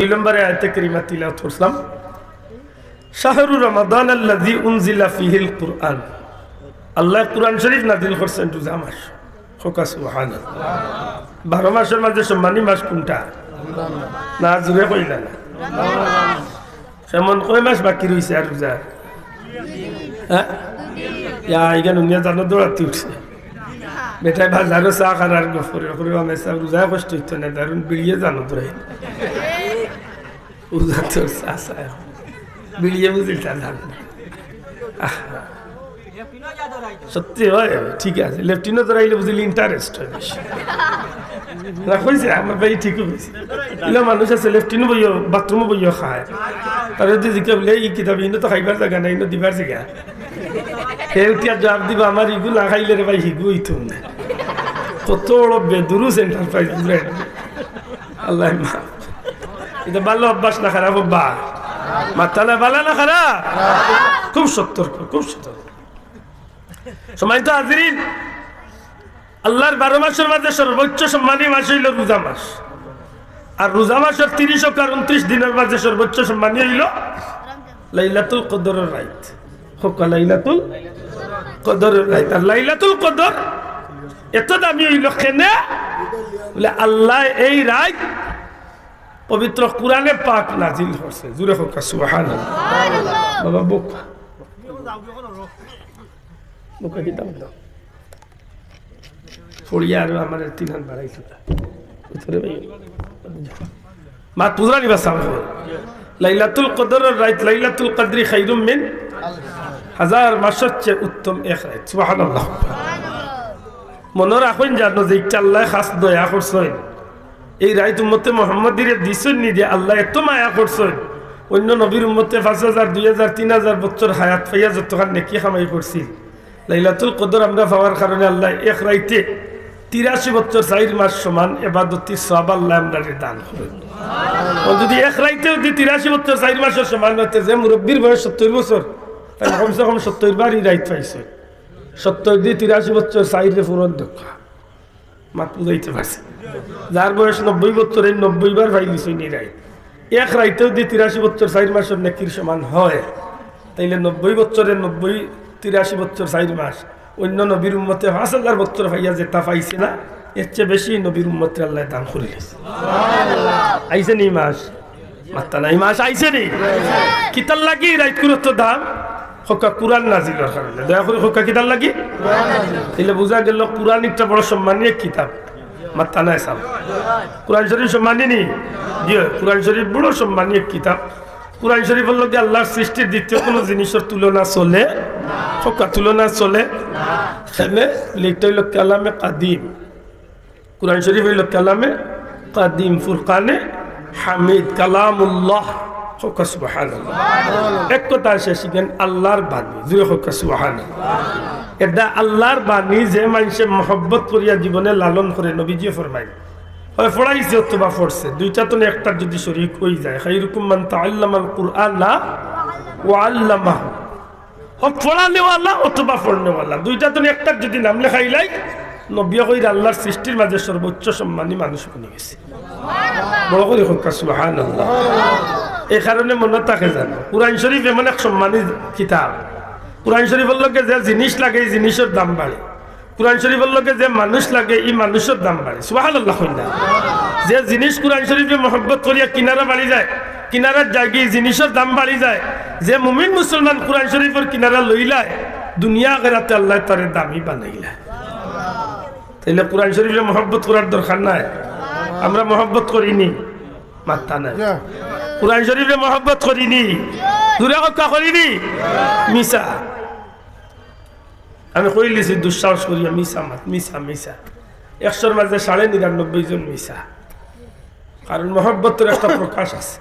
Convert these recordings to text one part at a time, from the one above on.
2 নম্বরে আয়াতে কারিমা তিলাওয়াত করলাম শাহরু রমাদান আল্লাযী উনজিলা ফীহিল কুরআন আল্লাহ কুরআন শরীফ নাযিল করেছেন রোজা মাস হোকা সুবহানাল্লাহ 12 মাসের মধ্যে সম্মানী মাস কোনটা না জুড়ে কইলা না কেমন কয় মাস বাকি রইছে আর রোজা হ্যাঁ ইয়া এখানে উনিয়া জানো দৌড়াতে উঠছে বেটায় বাজারও চা খানার গফরে করে আমি সব রোজা কষ্ট হইতো না দারুণ বিড়িয়ে জানো দৌড়াই রোজা তোর চা বিড়িয়ে বুঝিল তা জানো সত্যি হয় ঠিক আছে লেফটিনও দৌড়াইলে বুঝিলি ইন্টারেস্ট হয় বেশি না কইছে আমার ভাই ঠিকই কইছে এগুলো মানুষ আছে লেফটিনও বইও বাথরুমও বইও খায় তার যদি জিজ্ঞা বলে এই কিতাব ইনো তো খাইবার জায়গা না ইনো দিবার জায়গা সেউটিয়া জবাব দিব আমার ইগু না খাইলে রে ভাই হিগু হইতো না কত বড় বেদুরু এন্টারপ্রাইজ বুঝলেন আল্লাহ মা এটা ভালো অভ্যাস না খারাপ অভ্যাস মাতালা ভালো না খারাপ খুব সতর্ক খুব সতর্ক সময় তো হাজিরিন আল্লাহর 12 মাসের মধ্যে সর্বোচ্চ সম্মানী মাস হইল রোজা মাস আর রোজা মাসের 30 ও 29 দিনের মাঝে সর্বোচ্চ সম্মানী হইল লাইলাতুল কদরের রাত হোক লাইলাতুল কদরের রাত আর লাইলাতুল কদর এত দামি হইল কেনে বলে আল্লাহ এই রাত পবিত্র কোরআনে পাক নাজিল করছে জুরে হোক সুবহানাল্লাহ বাবা বোকা বোকা কি দাও দাও ফড়িয়া আর আমার 3 হাত বাড়াইছিল উত্তরে ভাই মা তুজরা নিবা সামনে লাইলাতুল কদরের রাত লাইলাতুল কদরি খায়রুম মিন 1000 মাসের চেয়ে উত্তম এক রাত সুবহানাল্লাহ মনে রাখুন জানো যে আল্লাহ খাস দয়া করছেন এই রাত উম্মতে মুহাম্মাদিরে দিছেন নি যে আল্লাহ এত মায়া করছেন অন্য নবীর উম্মতে 5000 2000 3000 বছর হায়াত পাইয়া যতখান নেকি কামাই করছিল লাইলাতুল কদর আমরা পাওয়ার কারণে আল্লাহ এক রাতে 83 বছর 4 মাস সমান ইবাদতের সওয়াব আল্লাহ আমাদের দান করেন ও যদি এক রাতে যদি 83 বছর 4 মাসের সমান হতে যে মুরব্বির বয়স 70 বছর তাহলে কমসে কম 70 বার এই রাত পাইছে 70 দিয়ে 83 বছর 4 রে পূরণ দেখা মাত বুঝাইতে পারছে যার বয়স 90 বছর এই 90 বার পাইলিছে নি রাত এক রাতে যদি 83 বছর 4 মাসের নেকির সমান হয় তাইলে 90 বছরের 90 83 বছর 4 মাস অন্য নবীর উম্মতে 5000 বছর ভাইয়া যেটা পাইছে না এর চেয়ে বেশি নবীর উম্মতে আল্লাহ দান করে দিয়েছে সুবহানাল্লাহ আইছে নি মাস মাত্তা নাই মাস আইছে নি কিতাল লাগি রাত করত দাম হকা কুরআন নাজিলের কারণে দয়া করে হকা কিতাল লাগি কুরআন নাজিল তাহলে বুঝা গেল কুরআন একটা বড় সম্মানীয় কিতাব মাত্তা নাই সাহেব কুরআন শরীফ সম্মানীয় নি জি কুরআন শরীফ বড় সম্মানীয় কিতাব কুরআন শরীফের লগে আল্লাহর সৃষ্টির দ্বিতীয় কোনো জিনিসের তুলনা চলে না তুলনা চলে না সেখানে লিখতে হইল কালামে কাদিম কুরআন শরীফ হইল কালামে কাদিম ফুরকানে হামিদ কালামুল্লাহ হোক সুবহানাল্লাহ এক কথা শেষিগেন আল্লাহর বাণী জুড়ে হোক সুবহানাল্লাহ এটা আল্লাহর বাণী যে মানুষে মহব্বত করিয়া জীবনে লালন করে নবীজি ফরমায় হয় পড়াইছে অথবা পড়ছে দুইটা তো একটার যদি শরীক হয়ে যায় খায়রুকুম মান তাআল্লামাল কুরআনা ওয়া আল্লামাহু হোক পড়ানেওয়ালা অথবা পড়নেওয়ালা দুইটা তো একটার যদি নাম লেখাইলাই নবী কইরা আল্লাহর সৃষ্টির মাঝে সর্বোচ্চ সম্মানী মানুষ বনে গেছে বড় করে হোক সুবহানাল্লাহ এই কারণে মনে থাকে জানো কুরআন শরীফ এমন এক সম্মানী কিতাব কুরআন শরীফের লগে যে জিনিস লাগে এই জিনিসের দাম বাড়ে কুরআন শরীফের লগে যে মানুষ লাগে এই মানুষের দাম বাড়ে সুবহানাল্লাহ কইনা যে জিনিস কুরআন শরীফে মহব্বত করিয়া কিনারা বাড়ি যায় কিনারার জায়গায় জিনিসের দাম বাড়ি যায় যে মুমিন মুসলমান কুরআন শরীফের কিনারা লইলায় দুনিয়া আখিরাতে আল্লাহ তার দামি বানাইলা তাইলে কুরআন শরীফে মহব্বত করার দরকার নাই আমরা মহব্বত করিনি মাত্তা নাই কুরআন শরীফে মহব্বত করিনি দূরে কথা করিনি মিছা আমি কই লিছি দুঃসাহস করিয়া মিছা মাত মিছা মিছা 100-র মাঝে 99.5 জন মিছা কারণ মহব্বতের একটা প্রকাশ আছে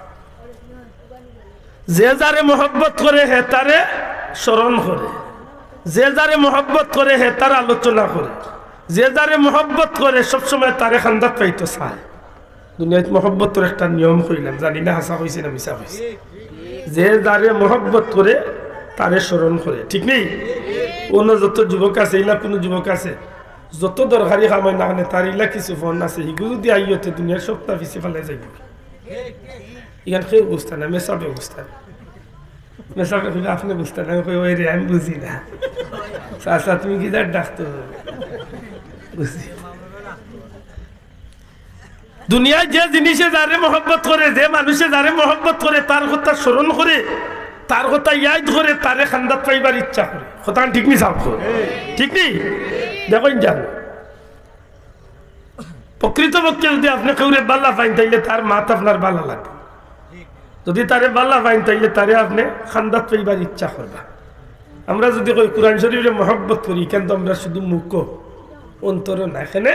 যে যারে মহব্বত করে হে তারে স্মরণ করে যে যারে মহব্বত করে হে তার আলোচনা করে যে যারে মহব্বত করে সবসময় তারে খান্দাত পাইতে চায় দুনিয়াত মহব্বতের একটা নিয়ম কইলাম জানি না হাসা হইছে না মিছা হইছে যে যারে মহব্বত করে তারে স্মরণ করে ঠিক নেই অন্য যত যুবক আছে ইলা কোনো যুবক আছে যত দরকারি কামাই না তার ইলা কিছু ফোন আছে হিগু যদি আইয়তে দুনিয়ার সবটা পিছিয়ে ফেলে যাইব এখান কেউ বুঝতে না, মেসাবে বুঝতে না। মেসাবে খুঁজে আপনি বুঝতে না, ওই রে আমি বুঝি না। চাচা তুমি কি যার ডাকতে বুঝি। দুনিয়ায় যে জিনিসে যারে মহব্বত করে, যে মানুষে যারে মহব্বত করে, তার কথা স্মরণ করে, তার কথা ইয়াদ করে, তারে খান্দাত পাইবার ইচ্ছা করে। কথা ঠিক নি সাব, ঠিক নি? দেখুন জান, প্রকৃতপক্ষে যদি আপনি কেউরে বাল্লা পাইন তাইলে তার মাত আপনার বালা লাগবে। যদি তারে বাল্লা পাইন তাইলে তারে আপনি খান্দাত পাইবার ইচ্ছা করবা। আমরা যদি কই কোরআন শরীফে মহব্বত করি, কিন্তু আমরা শুধু মুখ অন্তর না, এখানে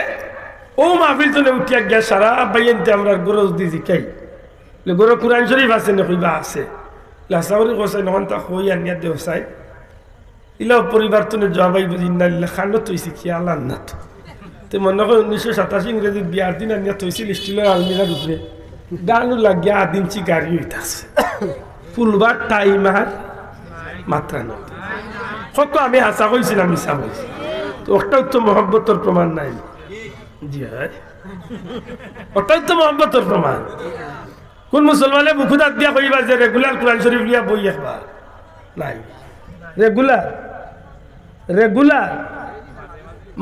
ও মাহফিল তো উঠিয়া গিয়া সারা বাইনতে আমরা গরজ দি জিকাই গরো কোরআন শরীফ আছে না কইবা আছে লাসাউরি কোসাই নহন তা কই আনিয়া দেও চাই ইলা পরিবার তো জবাই বুঝি না খানো তৈছি কি আল্লাহ না তো মনে হয় 1987 ইংরেজি বিয়ার দিন আনিয়া তৈছিল স্টিলের আলমিরার উপরে গানু লাগিয়া আদিনচি গাড়ি হইতাছে ফুলবার টাইম আর মাত্রা না কত আমি হাসা কইছিলাম মিছা বলছি তো ওটাও তো মহব্বতের প্রমাণ নাই। জি হ্যাঁ, ওটাই তো মহব্বতের প্রমাণ। কোন মুসলমানে মুখুদাত দিয়া কইবা যে রেগুলার কোরআন শরীফ লিয়া বই একবার নাই। রেগুলার রেগুলার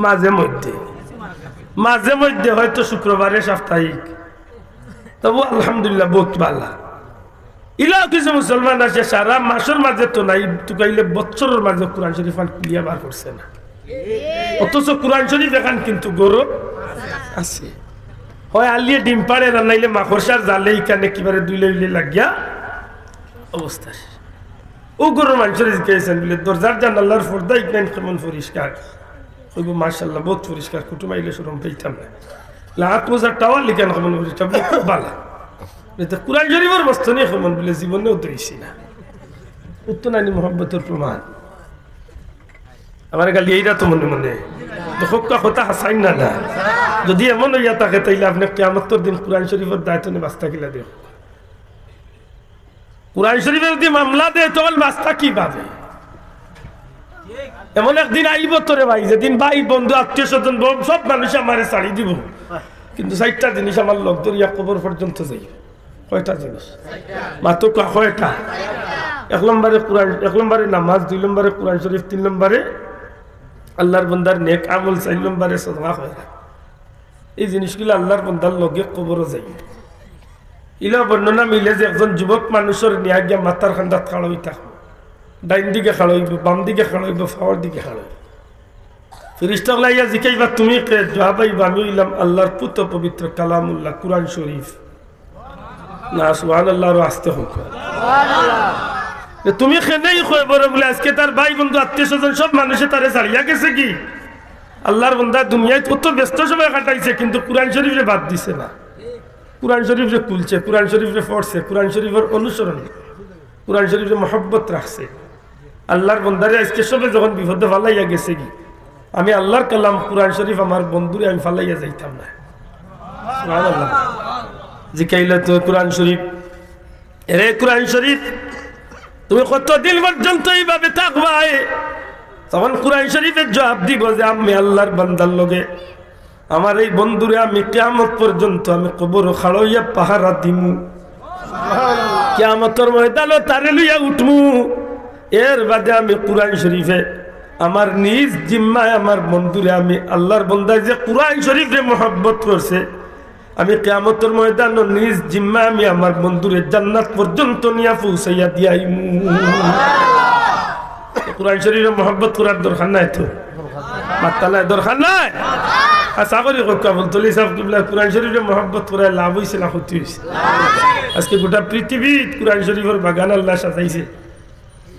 মাঝে মধ্যে হয়তো শুক্রবারে সাপ্তাহিক, তবু আলহামদুলিল্লাহ বহুত ভালো। ইলাও কিছু মুসলমান আছে সারা মাসের মাঝে তো নাই, টুকাইলে বছরের মাঝে কোরআন শরীফ ক্লিয়ার বার করছে না, অথচ কোরআন শরীফ এখান কিন্তু গৌরব আছে। হয় আলিয়ে ডিম পাড়ে রান্নাইলে মাকড়সার জালে ইকানে কিবারে দুইলে উইলে লাগিয়া অবস্থা ও গরুর মানুষের জিজ্ঞাসেন বলে দরজার জানালার পর্দা ইকান কেমন পরিষ্কার, কইব মাশাআল্লাহ বহুত পরিষ্কার, কুটুম আইলে শরম পেইতাম না। লাত মোজার টাওয়াল লিখান কেমন পরিষ্কার, খুব ভালো। কোরআন শরীফের বস্তু নিয়ে কেমন বলে জীবনেও ধরেছি না, উত্তনানি মোহাম্মতের প্রমাণ। আমার গালি এইটা তো মনে মনে কথা হাসাই না না, যদি এমন হইয়া থাকে তাইলে আপনি কিয়ামতের দিন কোরআন শরীফের দায়িত্ব নিয়ে বাস্তা কিলা দেব। কোরআন শরীফের যদি মামলা দেয় তখন বাস্তা কি পাবে? এমন একদিন আইব তোরে ভাই, যেদিন ভাই বন্ধু আত্মীয় স্বজন সব মানুষ আমারে ছাড়ি দিব, কিন্তু 4টা জিনিস আমার লোক ধরিয়া কবর পর্যন্ত যাই। কয়টা জিনিস? মাত্র কয়টা? 1 নম্বরে কোরআন, 1 নম্বরে নামাজ, 2 নম্বরে কোরআন শরীফ, 3 নম্বরে আল্লাহর বান্দার নেক আমল, 4 নম্বরে সাদকা করা। এই জিনিসগুলো আল্লাহর বান্দার লগে কবরও যাই। ইলা বর্ণনা মিলে যে একজন যুবক মানুষের নিয়া গিয়া মাথার খান্দাত খাড়া হই থাকবো, ডাইন দিকে খাড়া হইব, বাম দিকে খাড়া হইব, ফাওয়ার দিকে খাড়া হইব। ফেরেশতা লাইয়া জিকাইবা তুমি কে? জবাব আইবা আমি হইলাম আল্লাহর পুত পবিত্র কালামুল্লাহ কোরআন শরীফ। না সুবহানাল্লাহ, আর আস্তে হোক তুমি খেনেই কয় বড় বলে আজকে তার ভাই বন্ধু আত্মীয় স্বজন সব মানুষে তারে ছাড়িয়া গেছে কি আল্লাহর বান্দা দুনিয়ায় কত ব্যস্ত সময় কাটাইছে, কিন্তু কোরআন শরীফে বাদ দিছে না। কোরআন শরীফে খুলছে, কোরআন শরীফে পড়ছে, কোরআন শরীফের অনুসরণ, কোরআন শরীফে মহব্বত রাখছে। আল্লাহর বন্দারে আজকে সবে যখন বিপদে ফালাইয়া গেছে কি আমি আল্লাহর কালাম কোরআন শরীফ আমার বন্ধুরে আমি ফালাইয়া যাইতাম না। সুবহানাল্লাহ, জিকাইলা তো কোরআন শরীফ, এরে কোরআন শরীফ তুমি কতদিন পর্যন্ত এইভাবে থাকবা? তখন কোরআন শরীফের জবাব দিব যে আমি আল্লাহর বান্দার লগে আমার এই বন্ধুরে আমি কিয়ামত পর্যন্ত আমি কবর খাড়াইয়া পাহারা দিমু, কিয়ামতের ময়দানে তারে লইয়া উঠমু। এর বাদে আমি কোরআন শরীফে আমার নিজ জিম্মায় আমার বন্ধুরে আমি আল্লাহর বান্দায় যে কোরআন শরীফে মহব্বত করছে আমি কিয়ামতের ময়দানে নিজ জিম্মায় আমি আমার বন্ধুরে জান্নাত পর্যন্ত নিয়ে পৌঁছাইয়া দিয়াইমু। কোরআন শরীফে মহব্বত করার দরকার নাই তো, মাত্তালায় দরকার নাই। আশা করি বলতলি সাহেব কিবলা কোরআন শরীফে মহব্বত করায় লাভ হয়েছে না ক্ষতি হয়েছে? আজকে গোটা পৃথিবী কোরআন শরীফের বাগান আল্লাহ সাজাইছে,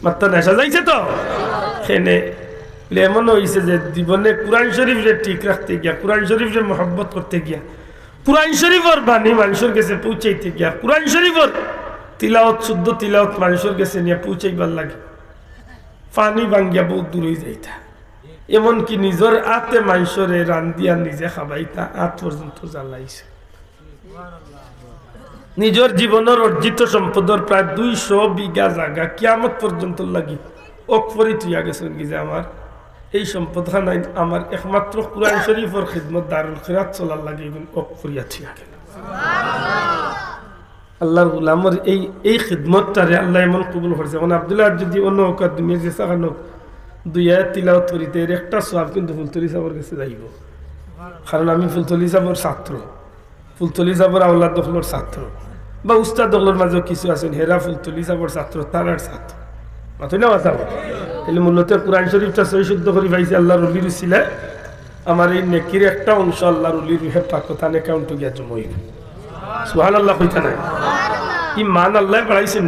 মাত্র না সাজাইছে তো সেনে এমন হয়েছে যে জীবনে কোরআন শরীফে ঠিক রাখতে গিয়া, কোরআন শরীফে মহব্বত করতে গিয়া, কোরআন শরীফের বাণী মানুষের কাছে পৌঁছাইতে গিয়া, কোরআন শরীফের তিলাওয়াত শুদ্ধ তিলাওয়াত মানুষের কাছে নিয়ে পৌঁছাইবার লাগে পানি ভাঙ্গিয়া বহুত দূর হয়ে যাইতা। এমনকি নিজের আতে মানুষরে রান্দিয়া নিজে খাবাইতা, আত পর্যন্ত জ্বালাইছে। নিজের জীবনের অর্জিত সম্পদের প্রায় 200 বিঘা জায়গা কিয়ামত পর্যন্ত লাগি অকফরি তুইয়া গেছেন কি যে আমার এই সম্পদ নাই, আমার একমাত্র কোরআন শরীফের খিদমত দারুল খিরাত চলার লাগে অকফরিয়া থুইয়া গেল। আল্লাহর গোলামর এই খিদমতটারে আল্লাহ এমন কবুল করছে। এখন আব্দুল্লাহ যদি অন্য ওকার দুনিয়া যে সাকানো দুই আয়াত তিলাওয়াত করিতে এর একটা সওয়াব কিন্তু ফুলতলি সাহেবের কাছে যাইব। কারণ আমি ফুলতলি সাহেবের ছাত্র, ফুলতলি সাহেবের আওলাদ দখলের ছাত্র বা উস্তাদ দখলের মাঝে কিছু আছেন হেরা ফুলতলি সাহেবের ছাত্র, তারার ছাত্র মাথই না মাথা। তাহলে মূলত কোরআন শরীফটা সহি শুদ্ধ করে পাইছে আল্লাহর অলির ছিল। আমার এই নেকির একটা অংশ আল্লাহর অলির রুহে পাক তান অ্যাকাউন্টে গিয়া জমাইব। সুবহানাল্লাহ কইতা নাই? ইমান আল্লাহ বাড়াইছেন,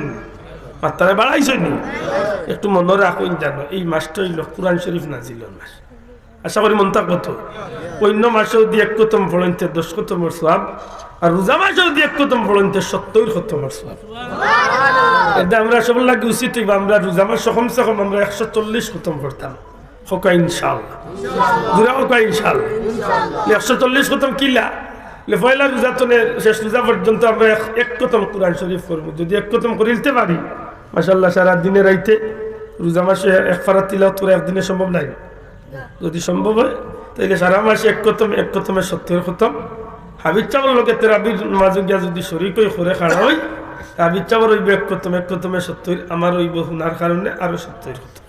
মাত্রায় বাড়াইছেন। একটু মনে রাখুন, জানো এই মাসটা হইল কোরআন শরীফ নাজিলের মাস। আশা করি মনটা কত অন্য মাসেও দিয়ে 1 খতম পড়েনতে 10 খতমের সওয়াব, আর রোজা মাসেও দিয়ে 1 খতম পড়েনতে 70 খতমের সওয়াব। এটা আমরা সব লাগে উচিত হইব আমরা রোজা মাস কমসে কম আমরা 140 খতম করতাম। হকা ইনশাআল্লাহ, জোরে হকা ইনশাআল্লাহ। 140 খতম কিলা পয়লা রোজা তো শেষ রোজা পর্যন্ত আমরা 1 খতম কোরআন শরীফ করবো। যদি 1 খতম করিতে পারি মাশাআল্লাহ, সারা দিনে রাইতে রোজা মাসে 1 পারা তিলাওয়াত করে একদিনে সম্ভব নাই। যদি সম্ভব হয় তাহলে সারা মাসে 1 খতমে 70 খতম। হাবিব চাবর লোকে তেরাবির মাঝে গিয়া যদি শরীক হয়ে করে খাড়া হয়, হাবিব চাবর হইব 1 খতমে 70, আমার হইব হুনার কারণে আরো 70 খতম।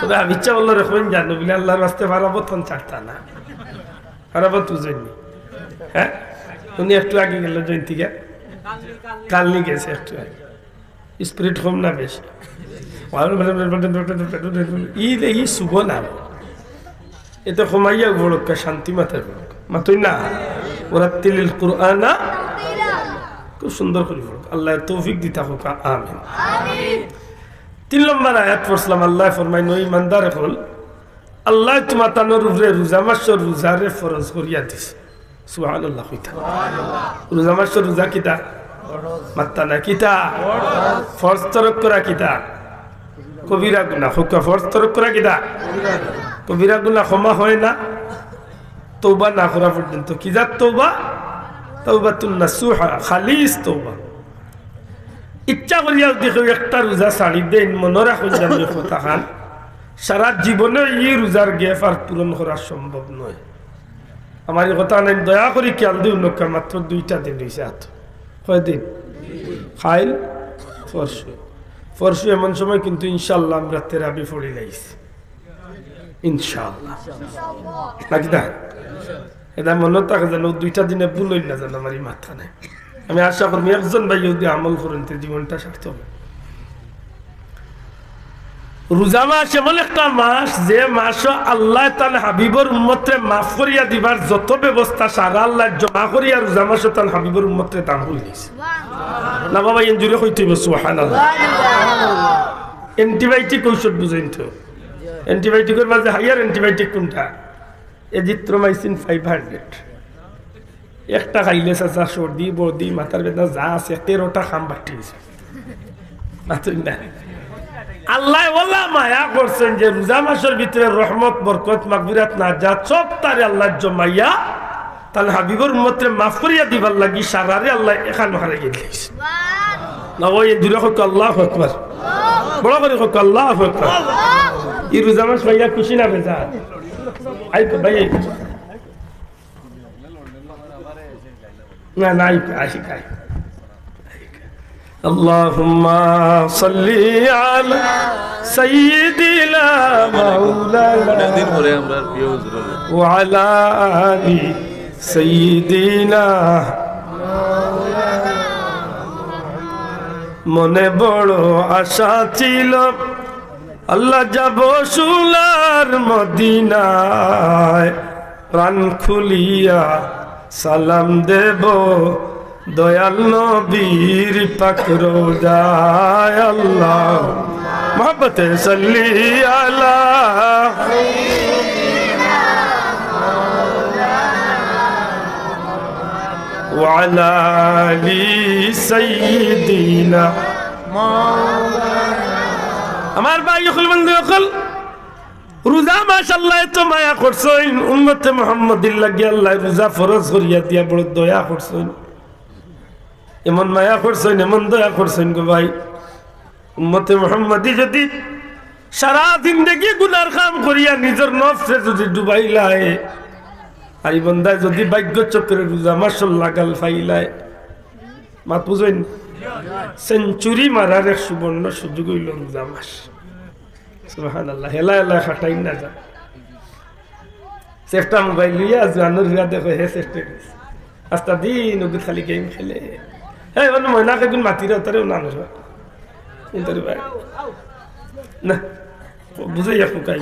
তবে হাবিব চাবর রেখবেন জানো বলে আল্লাহর রাস্তে পারাবো তখন ছাড়তা না, পারাবো তুজনি। হ্যাঁ, উনি একটু আগে গেল জয়ন্তিকা, কালনি গেছে একটু আগে। স্পিরিট কম না বেশি, ই শুভ না, এটা কমাইয়া বড়কা শান্তি মাথায় বড়কা মাতই না। ওরা তিলিল কুরআন খুব সুন্দর করে বড়, আল্লাহ তৌফিক দিতা হোক, আমিন। 3 নম্বর আয়াত পড়ছিলাম, আল্লাহ ফরমায় নই ইমানদার হল আল্লাহ তোমার তানোর উপরে রোজা মাসের রোজারে ফরজ করিয়া দিছে। সুবহানাল্লাহ কইতা। রোজা মাসের রোজা কিতা মাত্তা না, কিতা ফরজ তরক করা, কিতা কবিরা গুনাহ। হুকা ফরজ তরক করা কিতা কবিরা গুনাহ, ক্ষমা হয় না তওবা না করা পর্যন্ত। কি জাত তওবা? তাওবাতুন নাসুহা, খালিস তওবা। ইচ্ছা করিয়া দেখো একটা রোজা ছাড়ি দেন, মনে রাখুন যাবে কথা খান সারা জীবনে এই রোজার গ্যাপ আর পূরণ করা সম্ভব নয়। আমার কথা নাই, দয়া করে খেয়াল দিও নকা, মাত্র 2টা দিন রয়েছে। হাত কয়দিন? খাইল পরশু, পরশু এমন সময় কিন্তু ইনশাল্লাহ আমরা তেরাবি পড়ি লাইছি ইনশাল্লাহ, নাকি না? এটা মনে থাকে যেন 2টা দিনে ভুল হইল না, যেন আমার এই মাথা নাই। আমি আশা করবো একজন ভাই যদি আমল করেন জীবনটা সার্থক হবে। রোজা মাস এমন একটা মাস যে মাস আল্লাহ তার হাবিবর উম্মতরে মাফ করিয়া দিবার যত ব্যবস্থা সারা আল্লাহ জমা করিয়া রোজা মাস তার হাবিবর উম্মতরে দান করে দিয়েছে। না বাবা এনজুরে হইতে হইব সুবহানাল্লাহ। অ্যান্টিবায়োটিক ঔষধ বুঝেন তো, অ্যান্টিবায়োটিকের মাঝে হাইয়ার অ্যান্টিবায়োটিক কোনটা? এজিথ্রোমাইসিন 500, একটা খাইলে চাচা সর্দি বর্দি মাথার বেদনা যা আছে 13টা খাম বাটি গেছে। আল্লাহ ওলা মায়া করছেন যে রোজা মাসের ভিতরে রহমত বরকত মাগফিরাত নাজাত সব তারে আল্লাহ জমাইয়া তাহলে হাবিবর উম্মতরে মাফ করিয়া দিবার লাগি সারারে আল্লাহ এখান হারাই গেছে। না ওই দূরে হোক আল্লাহু আকবার, বড় করে হোক আল্লাহু আকবার। এই রোজা মাস ভাইয়া খুশি না বেজা? আই ভাই না নাই আসি খাই। اللهم صل على سيدنا مولانا وعلى آل سيدنا মনে বড় আশা ছিল আল্লাহ যাব সোনার মদিনায়, প্রাণ খুলিয়া সালাম দেব দয়াল নবীর পাক রোজায়। আল্লাহ মোহাম্মতে সাল্লি আলা ওয়া আলা আলি সাইয়্যিদিনা মাওলানা। আমার ভাই সকল বন্ধু সকল, রোজা মাশাআল্লাহ এত মায়া করছেন উম্মতে মুহাম্মাদির লাগি, আল্লাহ রোজা ফরজ করিয়া দিয়া বড় দয়া করছেন। এমন মায়া করছেন, এমন দয়া করছেন গো ভাই, উম্মতে মুহাম্মাদি যদি সারা জিন্দেগি গুনার কাম করিয়া নিজের নফসে যদি ডুবাইলায়, আর এই বান্দায় যদি ভাগ্য চক্রে রোজা মাসের লাগাল ফাইলায়, মাত বুঝেন সেঞ্চুরি মারার এক সুবর্ণ সুযোগ হইল রোজা মাস সুবহানাল্লাহ হেলা হেলা খাটাই না যা চেষ্টা মোবাইল লইয়া জানোর হুয়া দেখো হে চেষ্টা করিস আস্তা দিন ওগুলো খালি গেম খেলে হ্যাঁ মানে ময়নাকে গুণ মাতিরে তারেও না না বুঝে যাবো কাই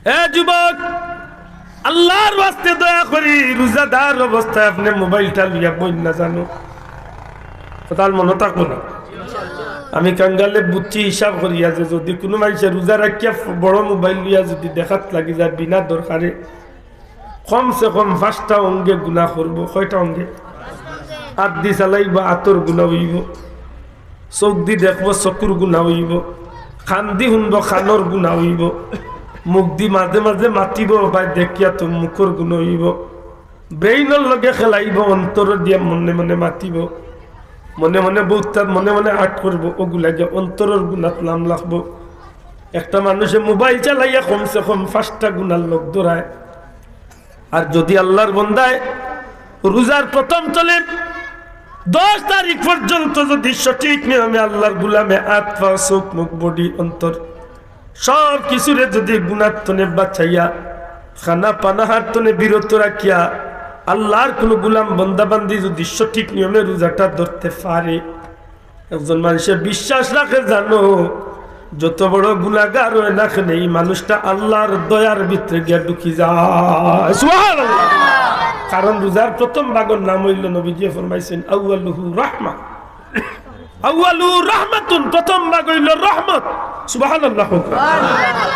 হ্যাঁ যুবক আল্লাহর ওয়াস্তে দয়া করি রোজাদার অবস্থায় আপনি মোবাইলটা লইয়া বই না জানো তার মনে থাকবো না আমি কাঙ্গালে বুঝছি হিসাব করিয়া যে যদি কোনো মানুষের রোজা রাখিয়া বড় মোবাইল লইয়া যদি দেখাত লাগি যায় বিনা দরকারে কমসে কম 5টা অঙ্গে গুনাহ করবো কয়টা অঙ্গে হাত দি চালাইব হাতর গুনাহ হইব চোখ দি দেখবো চকুর গুনাহ হইব খান দি শুনবো খানোর গুনাহ হইব মুখ দি মাঝে মাঝে মাতিব ভাই দেখিয়া তো মুখর গুনাহ হইব ব্রেইনের লগে খেলাইব অন্তর দিয়া মনে মনে মাতিব মনে মনে বহুত মনে মনে আট করবো ওগুলাকে অন্তরের গুণাত নাম লাগবো একটা মানুষে মোবাইল চালাইয়া কমসে কম 5টা গুণার লোক ধরায় আর যদি আল্লাহর বন্দায় রোজার প্রথম চলে 10 তারিখ পর্যন্ত যদি সঠিক নিয়মে আল্লাহর গুলামে হাত পা চোখ মুখ বডি অন্তর সব কিছুরে যদি গুণাত্তনে বাঁচাইয়া খানা পানাহার তনে বিরত রাখিয়া আল্লাহর কোন গুলাম বন্দাবান্দি যদি সঠিক নিয়মে রোজাটা ধরতে পারে একজন মানুষের বিশ্বাস রাখে জানো যত বড় গুনাহগার হয় না কেন এই মানুষটা আল্লাহর দয়ার ভিতরে গিয়ে ঢুকি যায় সুবহানাল্লাহ কারণ রোজার প্রথম ভাগের নাম হইল নবীজি ফরমাইছেন আউয়ালুহু রাহমা আউয়ালুহু রাহমাতুন প্রথম ভাগ হইল রহমত সুবহানাল্লাহ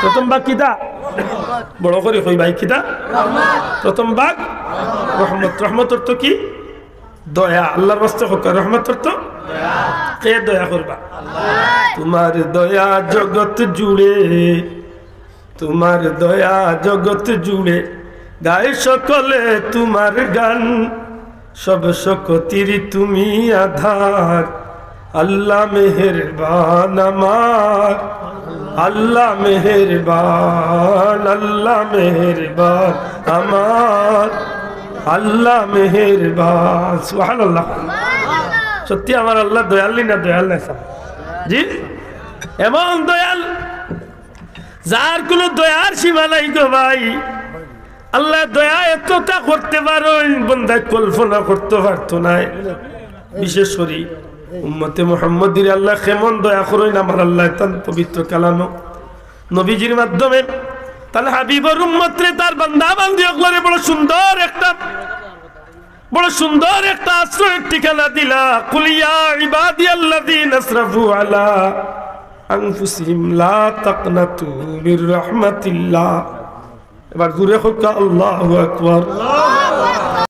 প্রথম ভাগ কিটা বড় করে কই ভাই কিটা রহমত প্রথম ভাগ রহমত রহমত অর্থ কি দয়া আল্লাহর রাস্তে হোক রহমত অর্থ দয়া কে দয়া করবা আল্লাহ তোমার দয়া জগৎ জুড়ে তোমার দয়া জগৎ জুড়ে গায়ে সকলে তোমার গান সব শক্তির তুমি আধার আল্লাহ মেহেরবান আমার আল্লাহ মেহেরবান আমার আল্লাহ মেহেরবান সুবহানাল্লাহ সত্যি আমার আল্লাহ দয়ালি না দয়াল না জি এমন দয়াল যার কোনো দয়ার সীমা নাই গো ভাই আল্লাহ দয়া এতটা করতে পারো বন্দা কল্পনা করতে পারতো না বিশেষ করে উম্মতে মুহাম্মদের আল্লাহ কেমন দয়া করেন আমার আল্লাহ তার পবিত্র কালামে নবীজির মাধ্যমে তার হাবিবর উম্মতরে তার বান্দা বান্দি ওগুলোরে বড় সুন্দর একটা আশ্রয়ের ঠিকানা দিলা কুল ইয়া ইবাদিয়াল্লাযীনা আসরাফু আলা আনফুসিহিম লা তাকনাতু মির রাহমাতিল্লাহ এবার জোরে হোক আল্লাহু আকবার